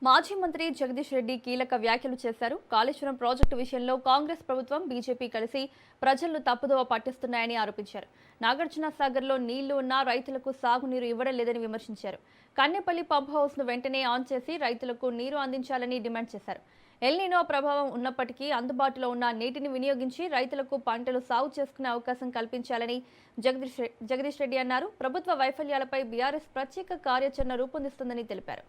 మాజీ మంత్రి జగదీష్ రెడ్డి కీలక వ్యాఖ్యలు చేశారు. కాళేశ్వరం ప్రాజెక్టు విషయంలో కాంగ్రెస్ ప్రభుత్వం, బీజేపీ కలిసి ప్రజలను తప్పుదోవ పట్టిస్తున్నాయని ఆరోపించారు. నాగార్జున సాగర్లో నీళ్లు ఉన్నా రైతులకు సాగునీరు ఇవ్వడం లేదని విమర్శించారు. కన్నెపల్లి పంప్ హౌస్ ను వెంటనే ఆన్ చేసి రైతులకు నీరు అందించాలని డిమాండ్ చేశారు. ఎల్నినో ప్రభావం ఉన్నప్పటికీ అందుబాటులో ఉన్న నీటిని వినియోగించి రైతులకు పంటలు సాగు చేసుకునే అవకాశం కల్పించాలని జగదీష్ రెడ్డి అన్నారు. ప్రభుత్వ వైఫల్యాలపై బీఆర్ఎస్ ప్రత్యేక కార్యాచరణ రూపొందిస్తుందని తెలిపారు.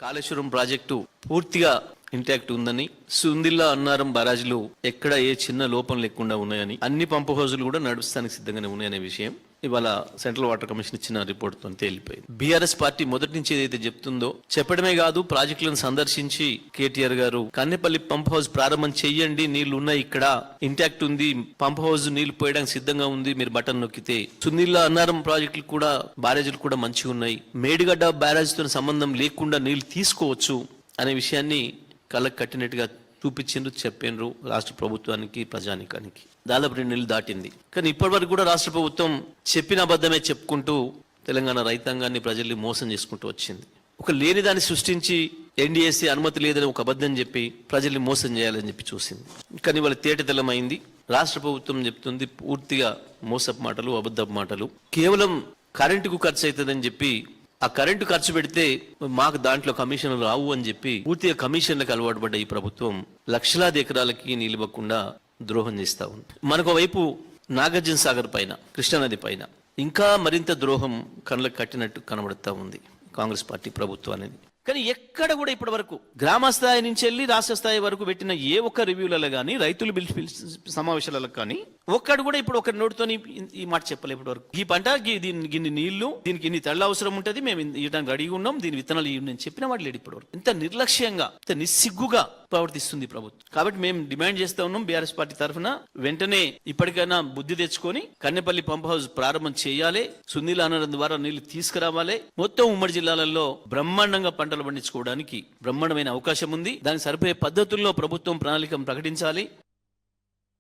కాళేశ్వరం ప్రాజెక్టు పూర్తిగా ఇంటాక్ట్ ఉందని, సుందిల్లా అన్నారం బరాజ్లు ఎక్కడ ఏ చిన్న లోపం లేకుండా ఉన్నాయని, అన్ని పంపు హౌజులు కూడా నడుస్తానికి సిద్ధంగానే ఉన్నాయనే విషయం ఇవాళ సెంట్రల్ వాటర్ కమిషన్ ఇచ్చిన రిపోర్ట్ తో తేలిపోయింది. బీఆర్ఎస్ పార్టీ మొదటి నుంచి ఏదైతే చెప్తుందో చెప్పడమే కాదు, ప్రాజెక్టులను సందర్శించి కేటీఆర్ గారు కన్నెపల్లి పంప్ హౌస్ ప్రారంభం చెయ్యండి, నీళ్లు ఉన్నాయి, ఇక్కడ ఇంటాక్ట్ ఉంది, పంప్ హౌస్ నీళ్లు పోయడానికి సిద్ధంగా ఉంది, మీరు బటన్ నొక్కితే సుందిల్లా అన్నారం ప్రాజెక్టులు కూడా బ్యారేజీలు కూడా మంచిగా ఉన్నాయి, మేడిగడ్డ బ్యారేజ్ తో సంబంధం లేకుండా నీళ్లు తీసుకోవచ్చు అనే విషయాన్ని కళ్ళకు కట్టినట్టుగా చూపించిండ్రు, చెప్పిండ్రు రాష్ట్ర ప్రభుత్వానికి, ప్రజానికానికి. దాదాపు 2 నెలలు దాటింది. కానీ ఇప్పటి వరకు కూడా రాష్ట్ర ప్రభుత్వం చెప్పిన అబద్ధమే చెప్పుకుంటూ తెలంగాణ రైతాంగాన్ని, ప్రజల్ని మోసం చేసుకుంటూ వచ్చింది. ఒక లేని దాన్ని సృష్టించి ఎన్డీఎస్సీ అనుమతి లేదని ఒక అబద్ధం చెప్పి ప్రజల్ని మోసం చేయాలని చెప్పి చూసింది. కానీ వాళ్ళ తేటతెల్లమైంది. రాష్ట్ర ప్రభుత్వం చెప్తుంది పూర్తిగా మోసపు మాటలు, అబద్ధపు మాటలు. కేవలం కరెంటుకు ఖర్చు అవుతుందని చెప్పి, ఆ కరెంటు ఖర్చు పెడితే మాకు దాంట్లో కమిషన్లు రావు అని చెప్పి పూర్తిగా కమిషన్లకు అలవాటు పడ్డ ఈ ప్రభుత్వం లక్షలాది ఎకరాలకి నిలవకుండా ద్రోహం చేస్తా ఉంది. మనకు వైపు నాగార్జున సాగర్ పైన, కృష్ణానది పైన ఇంకా మరింత ద్రోహం కళ్ళకు కట్టినట్టు కనబడుతూ ఉంది కాంగ్రెస్ పార్టీ ప్రభుత్వానికి. కానీ ఎక్కడ కూడా ఇప్పటి వరకు గ్రామ స్థాయి నుంచి వెళ్ళి రాష్ట్ర స్థాయి వరకు పెట్టిన ఏ ఒక్క రివ్యూలలో కానీ, రైతులు సమావేశాలలో కానీ ఒక్కడు కూడా ఇప్పుడు ఒకరి నోటితో ఈ మాట చెప్పలేదు ఇప్పటి వరకు. ఈ పంట దీనికి నీళ్లు, దీనికి ఇన్ని తెల్ల అవసరం ఉంటుంది, మేము ఇవ్వడానికి రెడీగా ఉన్నాం, దీని విత్తనాలు నేను చెప్పిన మాట లేడు ఇప్పటి వరకు. ఇంత నిర్లక్ష్యంగా, ఇంత నిస్సిగ్గుగా ప్రవర్తిస్తుంది ప్రభుత్వం. కాబట్టి మేము డిమాండ్ చేస్తా ఉన్నాం బీఆర్ఎస్ పార్టీ తరఫున, వెంటనే ఇప్పటికైనా బుద్ధి తెచ్చుకొని కన్నెపల్లి పంప్ హౌస్ ప్రారంభం చేయాలి, సునీల అనడం ద్వారా నీళ్లు తీసుకురావాలి. మొత్తం ఉమ్మడి జిల్లాలలో బ్రహ్మాండంగా పంటలు పండించుకోవడానికి బ్రహ్మాండమైన అవకాశం ఉంది. దానికి సరిపోయే పద్ధతుల్లో ప్రభుత్వం ప్రణాళికను ప్రకటించాలి.